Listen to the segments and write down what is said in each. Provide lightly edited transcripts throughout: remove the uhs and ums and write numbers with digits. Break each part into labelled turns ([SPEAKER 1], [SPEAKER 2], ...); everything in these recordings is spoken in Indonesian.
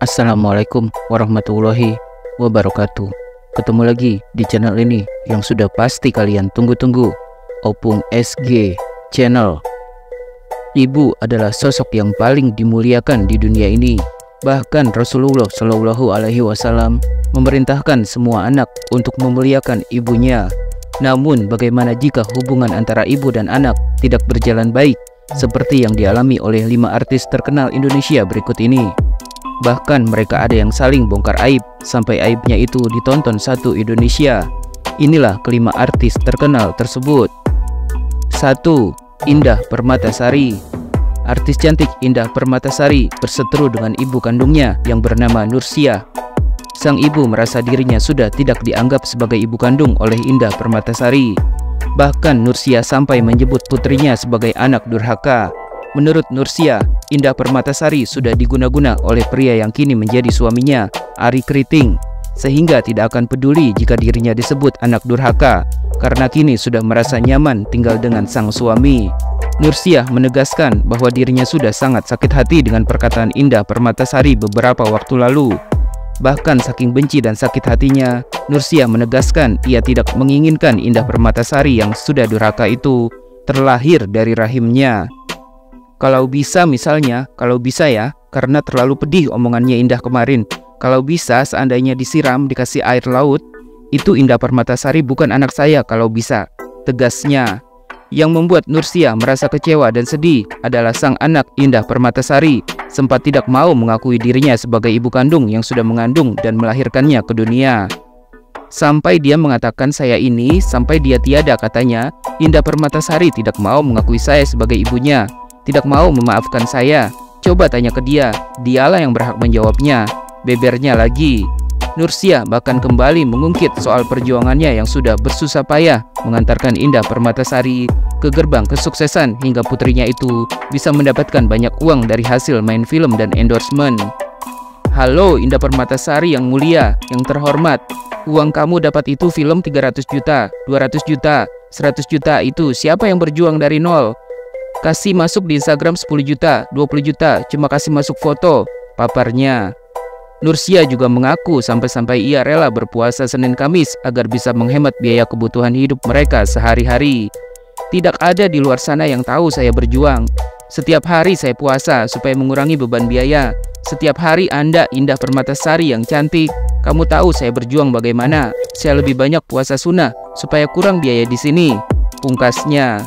[SPEAKER 1] Assalamualaikum warahmatullahi wabarakatuh. Ketemu lagi di channel ini yang sudah pasti kalian tunggu-tunggu, Opung SG Channel. Ibu adalah sosok yang paling dimuliakan di dunia ini. Bahkan Rasulullah Shallallahu Alaihi Wasallam memerintahkan semua anak untuk memuliakan ibunya. Namun bagaimana jika hubungan antara ibu dan anak tidak berjalan baik, seperti yang dialami oleh 5 artis terkenal Indonesia berikut ini? Bahkan mereka ada yang saling bongkar aib, sampai aibnya itu ditonton satu Indonesia. Inilah kelima artis terkenal tersebut. 1. Indah Permatasari. Artis cantik Indah Permatasari berseteru dengan ibu kandungnya yang bernama Nursia. Sang ibu merasa dirinya sudah tidak dianggap sebagai ibu kandung oleh Indah Permatasari. Bahkan Nursia sampai menyebut putrinya sebagai anak durhaka. Menurut Nursia, Indah Permatasari sudah diguna-guna oleh pria yang kini menjadi suaminya, Ari Kriting, sehingga tidak akan peduli jika dirinya disebut anak durhaka, karena kini sudah merasa nyaman tinggal dengan sang suami. Nursia menegaskan bahwa dirinya sudah sangat sakit hati dengan perkataan Indah Permatasari beberapa waktu lalu. Bahkan saking benci dan sakit hatinya, Nursia menegaskan ia tidak menginginkan Indah Permatasari yang sudah durhaka itu terlahir dari rahimnya. Kalau bisa ya, karena terlalu pedih omongannya Indah kemarin. Kalau bisa seandainya disiram dikasih air laut, itu Indah Permatasari bukan anak saya kalau bisa, tegasnya. Yang membuat Nursia merasa kecewa dan sedih adalah sang anak Indah Permatasari sempat tidak mau mengakui dirinya sebagai ibu kandung yang sudah mengandung dan melahirkannya ke dunia. Sampai dia mengatakan saya ini, sampai dia tiada katanya, Indah Permatasari tidak mau mengakui saya sebagai ibunya, tidak mau memaafkan saya. Coba tanya ke dia, dialah yang berhak menjawabnya, bebernya lagi. Nursia bahkan kembali mengungkit soal perjuangannya yang sudah bersusah payah mengantarkan Indah Permatasari ke gerbang kesuksesan hingga putrinya itu bisa mendapatkan banyak uang dari hasil main film dan endorsement. Halo Indah Permatasari yang mulia, yang terhormat, uang kamu dapat itu film 300 juta, 200 juta, 100 juta itu siapa yang berjuang dari nol? Kasih masuk di Instagram 10 juta, 20 juta, cuma kasih masuk foto, paparnya. Nursia juga mengaku sampai-sampai ia rela berpuasa Senin Kamis agar bisa menghemat biaya kebutuhan hidup mereka sehari-hari. Tidak ada di luar sana yang tahu saya berjuang. Setiap hari saya puasa supaya mengurangi beban biaya. Setiap hari Anda Indah Permatasari yang cantik, kamu tahu saya berjuang bagaimana. Saya lebih banyak puasa sunnah supaya kurang biaya di sini, pungkasnya.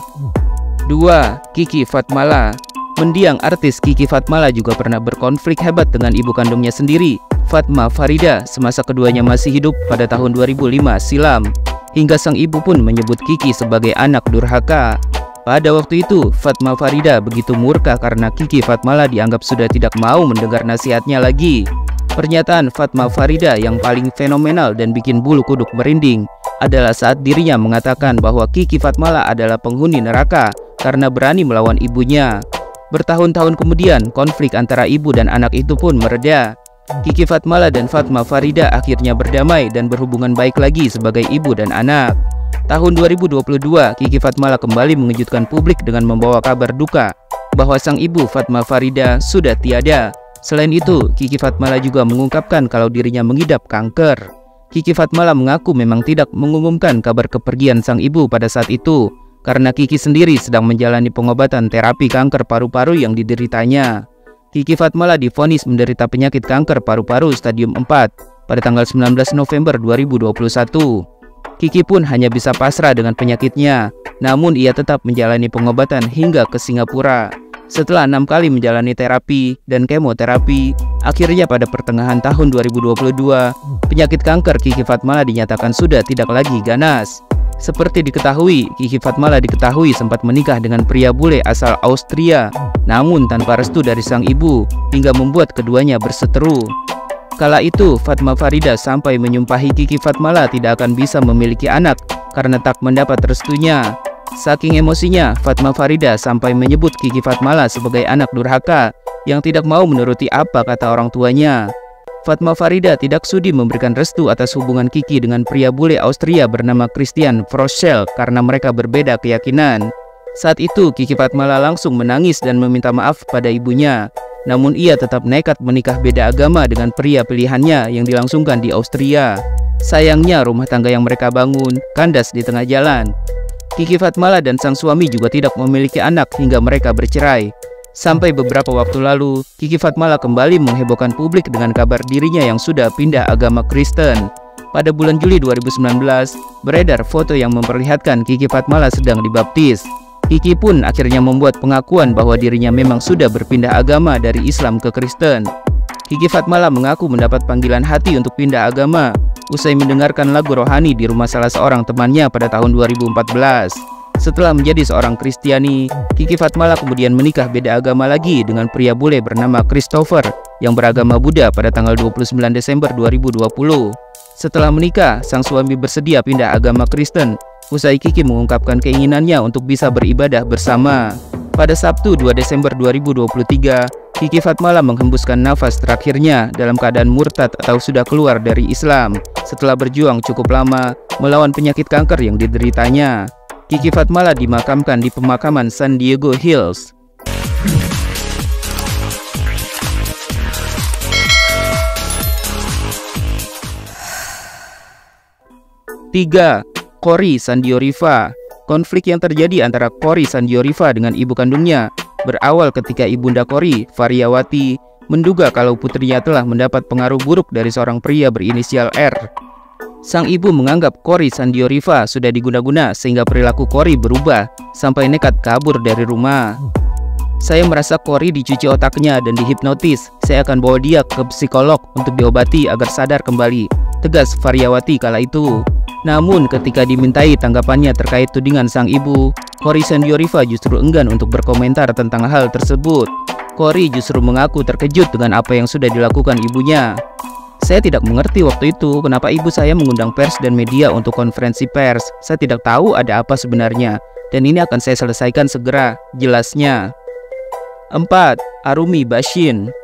[SPEAKER 1] 2. Kiki Fatmala. Mendiang artis Kiki Fatmala juga pernah berkonflik hebat dengan ibu kandungnya sendiri, Fatma Farida, semasa keduanya masih hidup pada tahun 2005 silam. Hingga sang ibu pun menyebut Kiki sebagai anak durhaka. Pada waktu itu, Fatma Farida begitu murka karena Kiki Fatmala dianggap sudah tidak mau mendengar nasihatnya lagi. Pernyataan Fatma Farida yang paling fenomenal dan bikin bulu kuduk merinding adalah saat dirinya mengatakan bahwa Kiki Fatmala adalah penghuni neraka karena berani melawan ibunya. Bertahun-tahun kemudian, konflik antara ibu dan anak itu pun mereda. Kiki Fatmala dan Fatma Farida akhirnya berdamai dan berhubungan baik lagi sebagai ibu dan anak. Tahun 2022, Kiki Fatmala kembali mengejutkan publik dengan membawa kabar duka bahwa sang ibu Fatma Farida sudah tiada. Selain itu, Kiki Fatmala juga mengungkapkan kalau dirinya mengidap kanker. Kiki Fatmala mengaku memang tidak mengumumkan kabar kepergian sang ibu pada saat itu, karena Kiki sendiri sedang menjalani pengobatan terapi kanker paru-paru yang dideritanya. Kiki Fatmala divonis menderita penyakit kanker paru-paru stadium 4 pada tanggal 19 November 2021. Kiki pun hanya bisa pasrah dengan penyakitnya, namun ia tetap menjalani pengobatan hingga ke Singapura. Setelah 6 kali menjalani terapi dan kemoterapi, akhirnya pada pertengahan tahun 2022, penyakit kanker Kiki Fatmala dinyatakan sudah tidak lagi ganas. Seperti diketahui, Kiki Fatmala diketahui sempat menikah dengan pria bule asal Austria, namun tanpa restu dari sang ibu, hingga membuat keduanya berseteru. Kala itu, Fatma Farida sampai menyumpahi Kiki Fatmala tidak akan bisa memiliki anak karena tak mendapat restunya. Saking emosinya, Fatma Farida sampai menyebut Kiki Fatmala sebagai anak durhaka yang tidak mau menuruti apa kata orang tuanya. Fatma Farida tidak sudi memberikan restu atas hubungan Kiki dengan pria bule Austria bernama Christian Froschel karena mereka berbeda keyakinan. Saat itu Kiki Fatmala langsung menangis dan meminta maaf pada ibunya. namun ia tetap nekat menikah beda agama dengan pria pilihannya yang dilangsungkan di Austria. Sayangnya rumah tangga yang mereka bangun kandas di tengah jalan. Kiki Fatmala dan sang suami juga tidak memiliki anak hingga mereka bercerai. Sampai beberapa waktu lalu, Kiki Fatmala kembali menghebohkan publik dengan kabar dirinya yang sudah pindah agama Kristen. Pada bulan Juli 2019, beredar foto yang memperlihatkan Kiki Fatmala sedang dibaptis. Kiki pun akhirnya membuat pengakuan bahwa dirinya memang sudah berpindah agama dari Islam ke Kristen. Kiki Fatmala mengaku mendapat panggilan hati untuk pindah agama usai mendengarkan lagu rohani di rumah salah seorang temannya pada tahun 2014. Setelah menjadi seorang Kristiani, Kiki Fatmala kemudian menikah beda agama lagi dengan pria bule bernama Christopher yang beragama Buddha pada tanggal 29 Desember 2020. Setelah menikah, sang suami bersedia pindah agama Kristen. Usai Kiki mengungkapkan keinginannya untuk bisa beribadah bersama. Pada Sabtu 2 Desember 2023, Kiki Fatmala menghembuskan nafas terakhirnya dalam keadaan murtad atau sudah keluar dari Islam setelah berjuang cukup lama melawan penyakit kanker yang dideritanya. Kiki Fatmala dimakamkan di pemakaman San Diego Hills. 3. Cory Sandioriva. Konflik yang terjadi antara Cory Sandioriva dengan ibu kandungnya berawal ketika ibunda Cory, Variawati, menduga kalau putrinya telah mendapat pengaruh buruk dari seorang pria berinisial R. Sang ibu menganggap Cory Sandioriva sudah diguna-guna sehingga perilaku Cory berubah sampai nekat kabur dari rumah. Saya merasa Cory dicuci otaknya dan dihipnotis. Saya akan bawa dia ke psikolog untuk diobati agar sadar kembali, tegas Variawati kala itu. Namun ketika dimintai tanggapannya terkait tudingan sang ibu, Cory Sandioriva justru enggan untuk berkomentar tentang hal tersebut. Cory justru mengaku terkejut dengan apa yang sudah dilakukan ibunya. Saya tidak mengerti waktu itu kenapa ibu saya mengundang pers dan media untuk konferensi pers. Saya tidak tahu ada apa sebenarnya, dan ini akan saya selesaikan segera, jelasnya. 4. Arumi Bashin.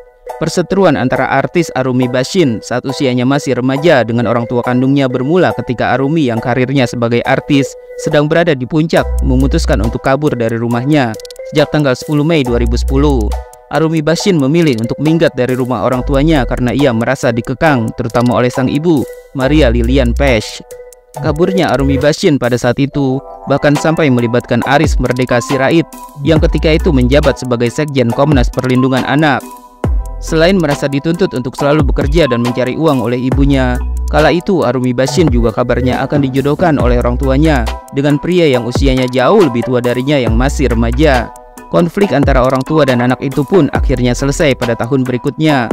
[SPEAKER 1] Perseteruan antara artis Arumi Bashin saat usianya masih remaja dengan orang tua kandungnya bermula ketika Arumi yang karirnya sebagai artis sedang berada di puncak memutuskan untuk kabur dari rumahnya. Sejak tanggal 10 Mei 2010, Arumi Bashin memilih untuk minggat dari rumah orang tuanya karena ia merasa dikekang, terutama oleh sang ibu, Maria Lilian Pesch. Kaburnya Arumi Bashin pada saat itu bahkan sampai melibatkan Aris Merdeka Sirait yang ketika itu menjabat sebagai Sekjen Komnas Perlindungan Anak. Selain merasa dituntut untuk selalu bekerja dan mencari uang oleh ibunya, kala itu Arumi Bashin juga kabarnya akan dijodohkan oleh orang tuanya dengan pria yang usianya jauh lebih tua darinya yang masih remaja. Konflik antara orang tua dan anak itu pun akhirnya selesai pada tahun berikutnya.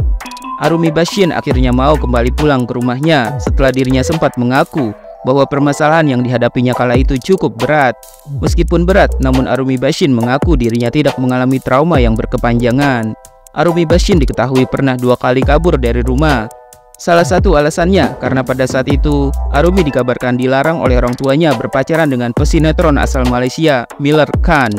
[SPEAKER 1] Arumi Bashin akhirnya mau kembali pulang ke rumahnya setelah dirinya sempat mengaku bahwa permasalahan yang dihadapinya kala itu cukup berat. Meskipun berat, namun Arumi Bashin mengaku dirinya tidak mengalami trauma yang berkepanjangan. Arumi Bashin diketahui pernah 2 kali kabur dari rumah. Salah satu alasannya karena pada saat itu Arumi dikabarkan dilarang oleh orang tuanya berpacaran dengan pesinetron asal Malaysia, Miller Khan.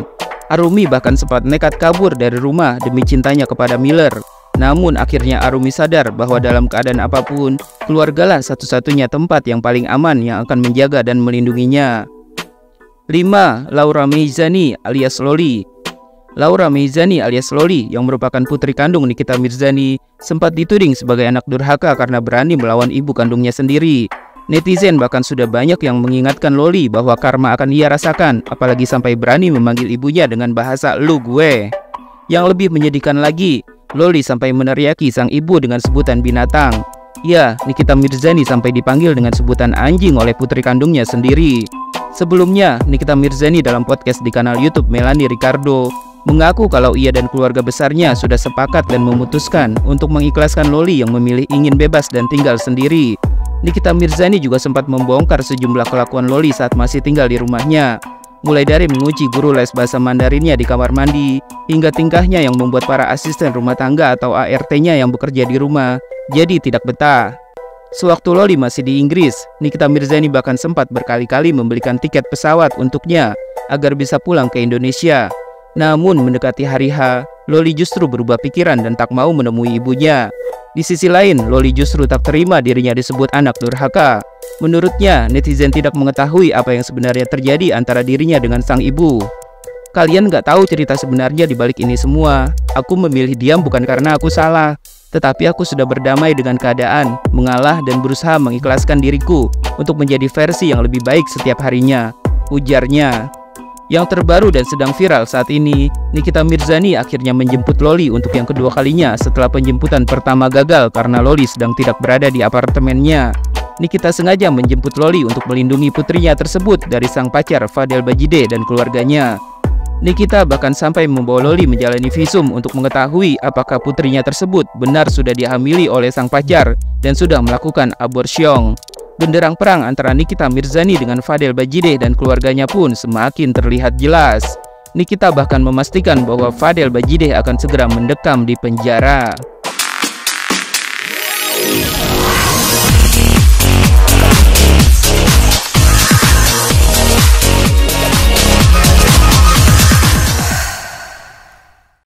[SPEAKER 1] Arumi bahkan sempat nekat kabur dari rumah demi cintanya kepada Miller. Namun akhirnya Arumi sadar bahwa dalam keadaan apapun, keluargalah satu-satunya tempat yang paling aman yang akan menjaga dan melindunginya. 5. Laura Meizani alias Loli. Laura Meizani alias Loli yang merupakan putri kandung Nikita Mirzani sempat dituding sebagai anak durhaka karena berani melawan ibu kandungnya sendiri. Netizen bahkan sudah banyak yang mengingatkan Loli bahwa karma akan ia rasakan, apalagi sampai berani memanggil ibunya dengan bahasa "lu gue". Yang lebih menyedihkan lagi, Loli sampai meneriaki sang ibu dengan sebutan binatang. Ya, Nikita Mirzani sampai dipanggil dengan sebutan anjing oleh putri kandungnya sendiri. Sebelumnya, Nikita Mirzani dalam podcast di kanal YouTube Melanie Ricardo mengaku kalau ia dan keluarga besarnya sudah sepakat dan memutuskan untuk mengikhlaskan Loli yang memilih ingin bebas dan tinggal sendiri. Nikita Mirzani juga sempat membongkar sejumlah kelakuan Loli saat masih tinggal di rumahnya. Mulai dari menguji guru les bahasa Mandarinnya di kamar mandi, hingga tingkahnya yang membuat para asisten rumah tangga atau ART-nya yang bekerja di rumah jadi tidak betah. Sewaktu Loli masih di Inggris, Nikita Mirzani bahkan sempat berkali-kali membelikan tiket pesawat untuknya agar bisa pulang ke Indonesia. Namun mendekati hari H, Loli justru berubah pikiran dan tak mau menemui ibunya. Di sisi lain, Loli justru tak terima dirinya disebut anak durhaka. Menurutnya, netizen tidak mengetahui apa yang sebenarnya terjadi antara dirinya dengan sang ibu. Kalian nggak tahu cerita sebenarnya di balik ini semua. Aku memilih diam bukan karena aku salah, tetapi aku sudah berdamai dengan keadaan, mengalah dan berusaha mengikhlaskan diriku untuk menjadi versi yang lebih baik setiap harinya, ujarnya. Yang terbaru dan sedang viral saat ini, Nikita Mirzani akhirnya menjemput Loli untuk yang kedua kalinya setelah penjemputan pertama gagal karena Loli sedang tidak berada di apartemennya. Nikita sengaja menjemput Loli untuk melindungi putrinya tersebut dari sang pacar Fadel Bajideh dan keluarganya. Nikita bahkan sampai membawa Loli menjalani visum untuk mengetahui apakah putrinya tersebut benar sudah dihamili oleh sang pacar dan sudah melakukan aborsion. Benderang perang antara Nikita Mirzani dengan Fadel Bajideh dan keluarganya pun semakin terlihat jelas. Nikita bahkan memastikan bahwa Fadel Bajideh akan segera mendekam di penjara.